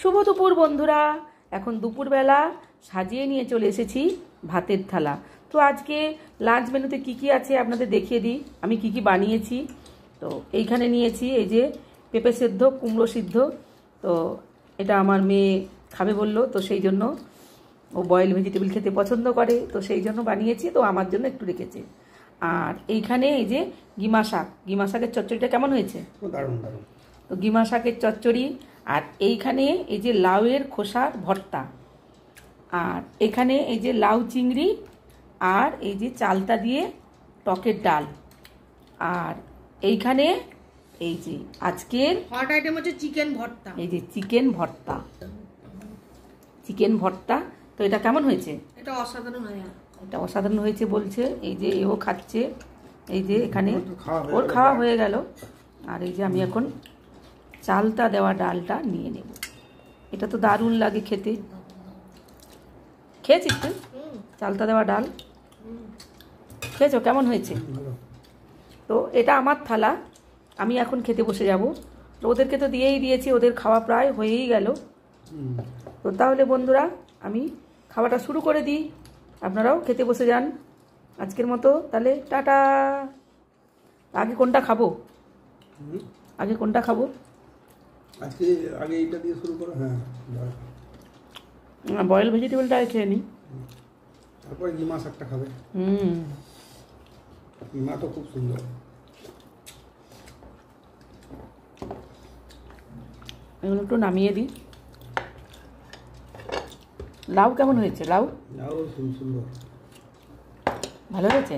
শুভ দুপুর বন্ধুরা। এখন দুপুরবেলা সাজিয়ে নিয়ে চলে এসেছি ভাতের থালা। তো আজকে লাঞ্চ মেনুতে কি কি আছে আপনাদের দেখিয়ে দিই আমি কি কি বানিয়েছি। তো এইখানে নিয়েছি এই যে পেঁপে সেদ্ধ, কুমড়ো সিদ্ধ। তো এটা আমার মেয়ে খাবে বললো, তো সেই জন্য ও বয়েল ভেজিটেবল খেতে পছন্দ করে, তো সেই জন্য বানিয়েছি। তো আমার জন্য একটু রেখেছে। আর এইখানে এই যে গিমা শাক, গিমা শাকের চচ্চড়িটা কেমন হয়েছে? দারুণ দারুণ। তো গিমা শাকের চচ্চড়ি। আর এইখানে এই যে লাউয়ের খোসার ভর্তা। আর এখানে এই যে লাউ চিংড়ি, আর এই যে চালতা দিয়ে টকের ডাল। আর এইখানে এই যে আজকের হট আইটেম হচ্ছে চিকেন ভর্তা। এই যে চিকেন ভর্তা, চিকেন ভর্তা। তো এটা কেমন হয়েছে? এটা অসাধারণ হয়েছে। এটা অসাধারণ হয়েছে বলছে। এই যে এও খাচ্ছে, এই যে এখানে ওর খাওয়া হয়ে গেল। আর এই যে আমি এখন চালতা দেওয়া ডালটা নিয়ে নেব। এটা তো দারুণ লাগে খেতে। খেয়েছিস তুই চালতা দেওয়া ডাল? খেয়েছো? কেমন হয়েছে? তো এটা আমার থালা, আমি এখন খেতে বসে যাব। ওদেরকে তো দিয়েই দিয়েছি, ওদের খাওয়া প্রায় হয়েই গেল। তো তাহলে বন্ধুরা আমি খাওয়াটা শুরু করে দিই, আপনারাও খেতে বসে যান আজকের মতো। তাহলে টাটা। আগে কোনটা খাবো? আগে কোনটা খাবো? আজকে আগে এইটা দিয়ে শুরু করো। হ্যাঁ, বয়েল ভেজিটেবলটা খেয়ে নিই, তারপরে গিমা শাকটা খাবে। গিমা তো খুব সুন্দর। এগুলো একটু নামিয়ে দিই। লাউ কেমন হয়েছে? লাউ লাউ সুন্দর, ভালো হয়েছে।